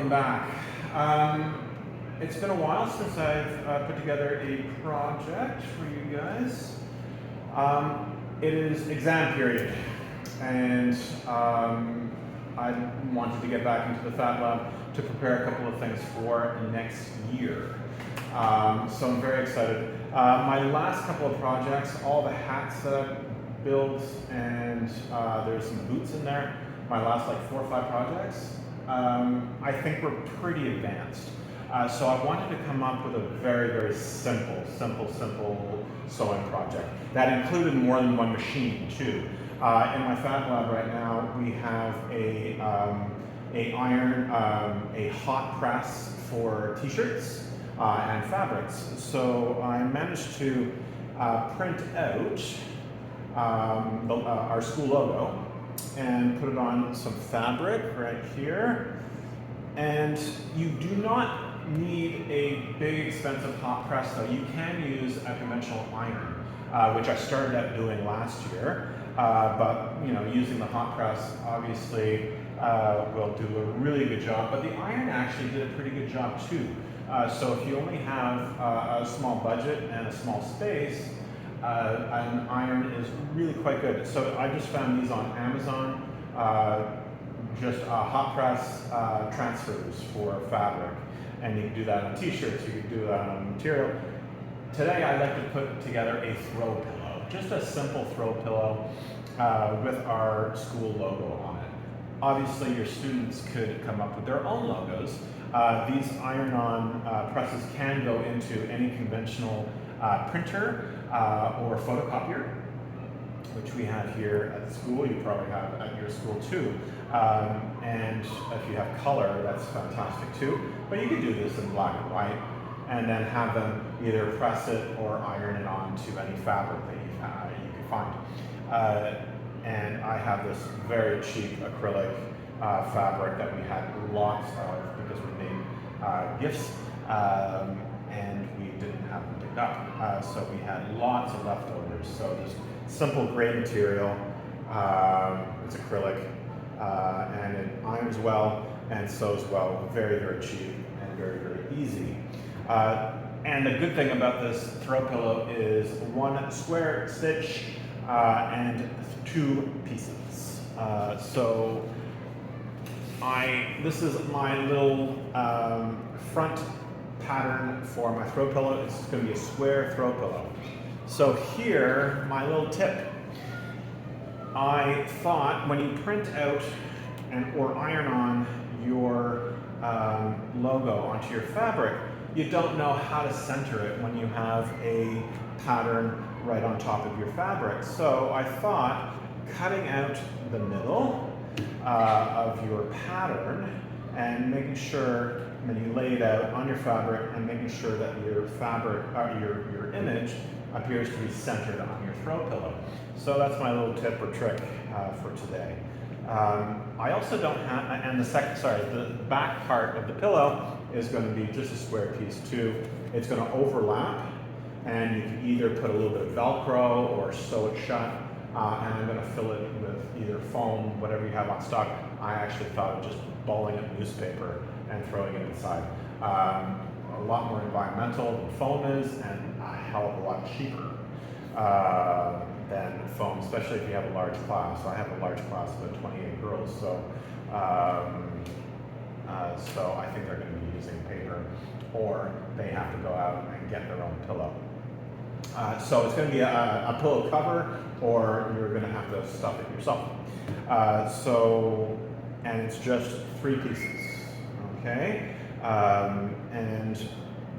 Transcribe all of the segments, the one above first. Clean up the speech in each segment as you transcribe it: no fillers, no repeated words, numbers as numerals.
welcome back. It's been a while since I've put together a project for you guys. It is exam period, and I wanted to get back into the Fat Lab to prepare a couple of things for next year. So I'm very excited. My last couple of projects, all the hats that I built, and there's some boots in there. My last like 4 or 5 projects, I think we're pretty advanced. So I wanted to come up with a very, very simple sewing project that included more than one machine too. In my Fat Lab right now, we have a hot press for t-shirts and fabrics. So I managed to print out our school logo and put it on some fabric right here. And you do not need a big expensive hot press though. You can use a conventional iron, which I started out doing last year. But you know, using the hot press obviously will do a really good job. But the iron actually did a pretty good job too. So if you only have a small budget and a small space, an iron is really quite good. So I just found these on Amazon, just hot press transfers for fabric. And you can do that on t-shirts, you can do that on material. Today I like to put together a throw pillow, just a simple throw pillow with our school logo on it. Obviously your students could come up with their own logos. These iron-on presses can go into any conventional printer or photocopier, which we have here at the school. You probably have at your school too. And if you have color, that's fantastic too. But you can do this in black and white and then have them either press it or iron it onto any fabric that you can find. And I have this very cheap acrylic fabric that we had lots of because we made gifts and we didn't have them picked up. So we had lots of leftovers. So just simple gray material, it's acrylic, and it irons well and sews well, very, very cheap and very, very easy. And the good thing about this throw pillow is 1 square stitch and 2 pieces. So this is my little front pattern for my throw pillow. It's going to be a square throw pillow. So here, my little tip. I thought when you print out or iron on your logo onto your fabric, you don't know how to center it when you have a pattern right on top of your fabric. So I thought cutting out the middle of your pattern and making sure when you lay it out on your fabric and making sure that your fabric, your image appears to be centered on your throw pillow. So that's my little tip or trick for today. I also don't have, and the back part of the pillow is going to be just a square piece too. It's going to overlap, and you can either put a little bit of Velcro or sew it shut, and I'm going to fill it with either foam, whatever you have on stock. I actually thought of just balling up newspaper and throwing it inside. A lot more environmental than foam is, and a hell of a lot cheaper than foam, especially if you have a large class. So I have a large class of 28 girls, so I think they're going to be using paper, or they have to go out and get their own pillow. So it's going to be a pillow cover, or you're going to have to stuff it yourself. And it's just 3 pieces, okay? And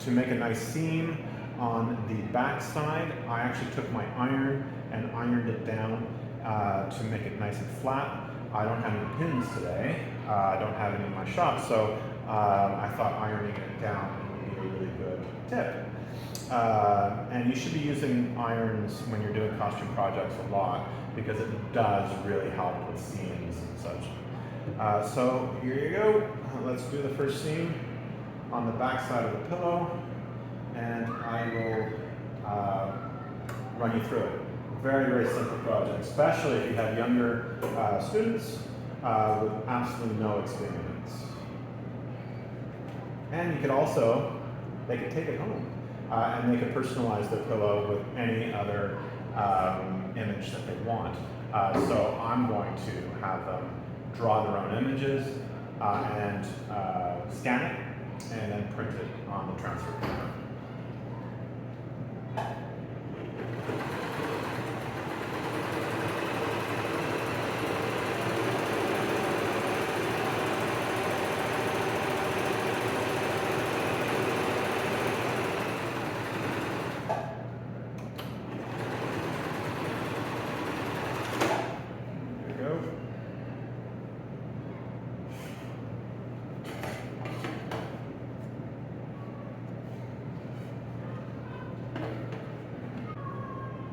to make a nice seam on the back side, I actually took my iron and ironed it down to make it nice and flat. I don't have any pins today. I don't have any in my shop, so I thought ironing it down would be a really good tip. And you should be using irons when you're doing costume projects a lot because it does really help with seams and such. So here you go. Let's do the first seam on the back side of the pillow, and I will run you through it. Very, very simple project, especially if you have younger students with absolutely no experience. And you could also, they could take it home and they could personalize their pillow with any other image that they want. So I'm going to have them draw their own images and scan it and then print it on the transfer paper.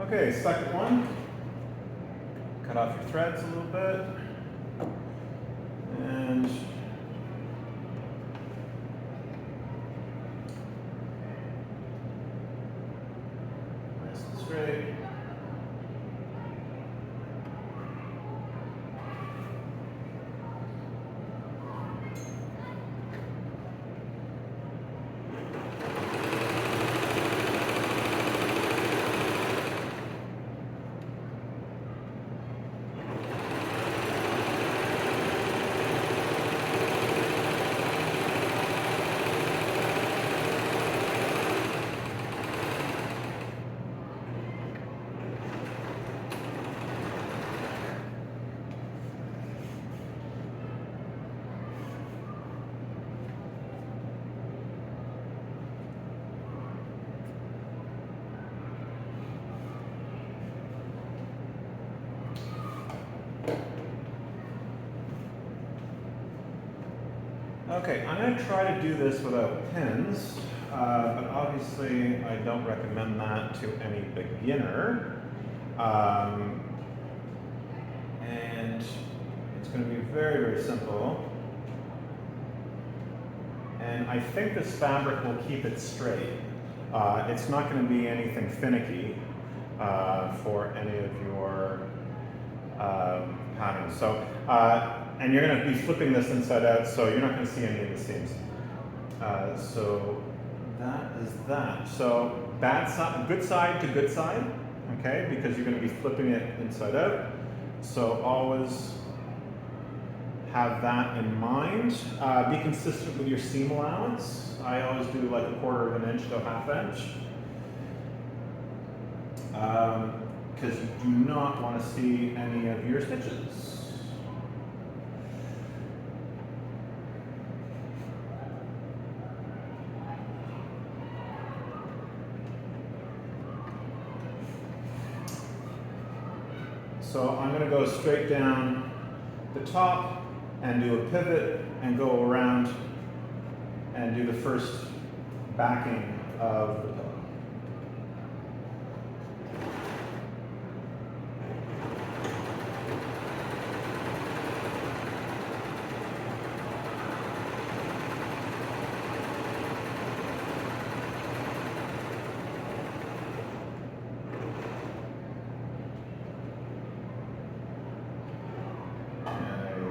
Okay, second one. Cut off your threads a little bit. And nice and straight. Okay, I'm going to try to do this without pins, but obviously I don't recommend that to any beginner. And it's going to be very, very simple. And I think this fabric will keep it straight. It's not going to be anything finicky for any of your patterns. So, and you're going to be flipping this inside out, so you're not going to see any of the seams. So that is that. So bad side, good side to good side, okay? Because you're going to be flipping it inside out. So always have that in mind. Be consistent with your seam allowance. I always do like 1/4 of an inch to 1/2 inch. Because you do not want to see any of your stitches. So I'm going to go straight down the top and do a pivot and go around and do the first backing of the pillow.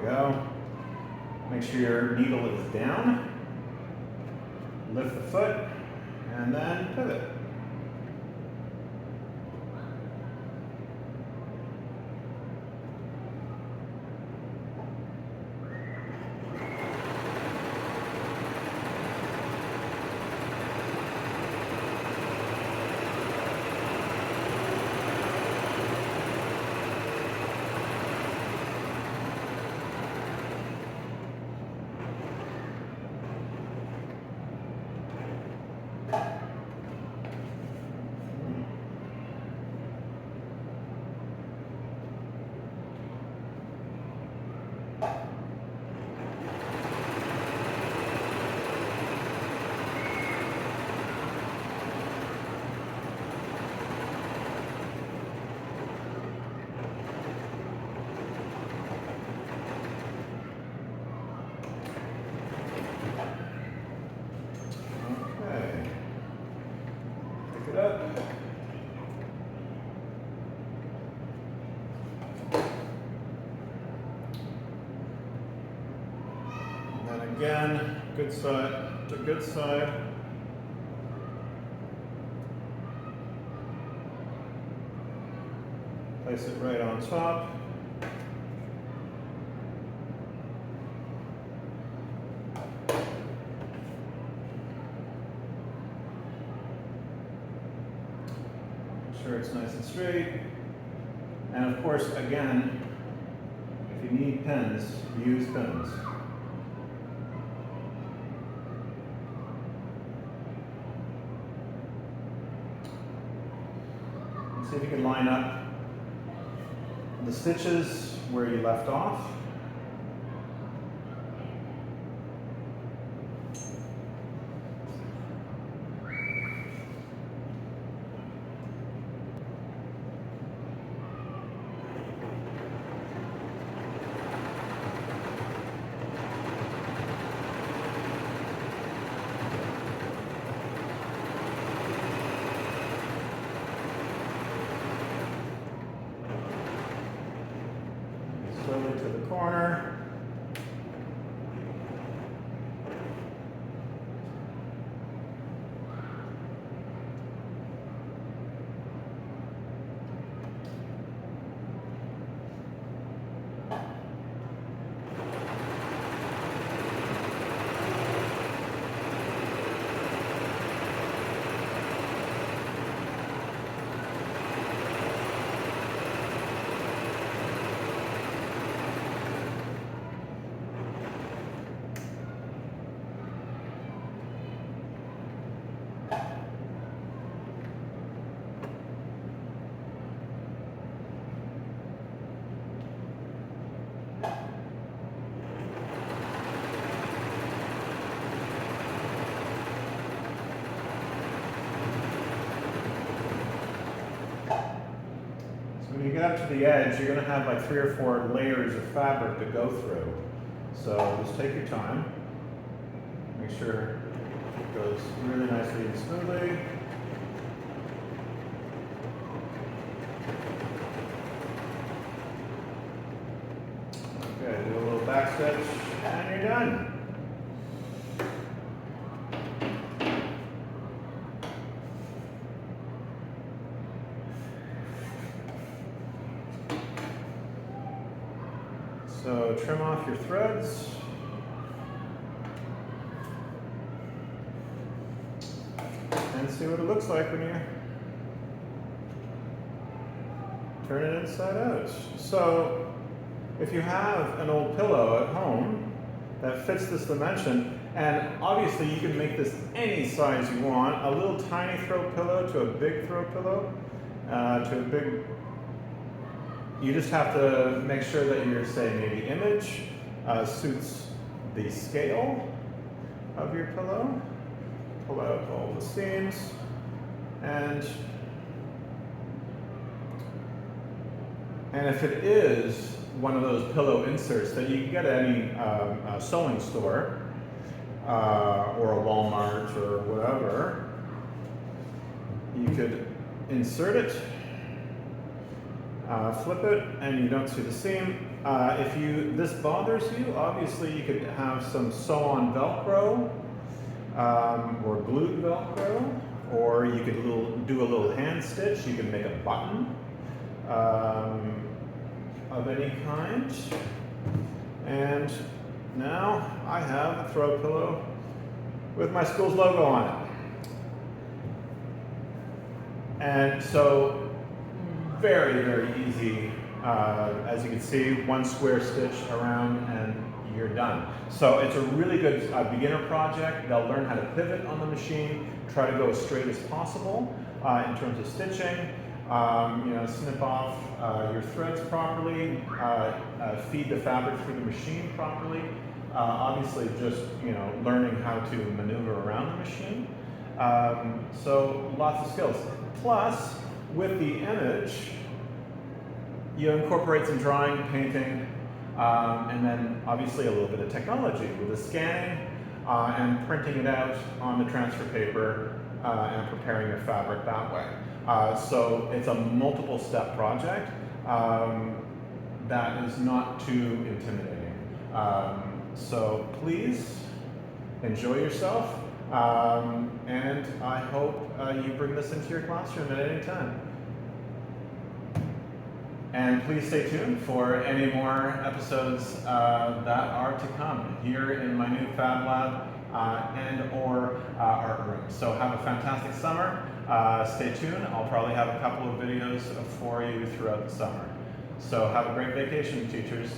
Go. Make sure your needle is down. Lift the foot and then pivot. Up. And then again, good side. a good side. Place it right on top. Make sure it's nice and straight. And of course, again, if you need pins, use pins. See if you can line up the stitches where you left off. Slowly to the corner. When you get up to the edge, you're going to have like 3 or 4 layers of fabric to go through. So just take your time. Make sure it goes really nicely and smoothly. Okay, do a little back stitch and you're done. So trim off your threads. And see what it looks like when you turn it inside out. So if you have an old pillow at home that fits this dimension, and obviously you can make this any size you want, a little tiny throw pillow to a big throw pillow, to a big. You just have to make sure that your, say, maybe image suits the scale of your pillow. Pull out all the seams, and if it is one of those pillow inserts that you can get at any sewing store or a Walmart or whatever, you could insert it. Flip it and you don't see the seam. If this bothers you, obviously you could have some sew-on Velcro or glued Velcro, or you could do a little hand stitch. You can make a button of any kind. And now I have a throw pillow with my school's logo on it. And so very, very easy. As you can see, one square stitch around and you're done. So it's a really good beginner project. They'll learn how to pivot on the machine, try to go as straight as possible in terms of stitching. Snip off your threads properly, feed the fabric through the machine properly. Obviously, just learning how to maneuver around the machine. So lots of skills. Plus, with the image, you incorporate some drawing, painting, and then obviously a little bit of technology with the scanning and printing it out on the transfer paper and preparing your fabric that way. So it's a multiple step project that is not too intimidating. So please, enjoy yourself, and I hope you bring this into your classroom at any time. And please stay tuned for any more episodes that are to come here in my new Fab Lab and or art room. So have a fantastic summer. Stay tuned. I'll probably have a couple of videos for you throughout the summer. So have a great vacation, teachers.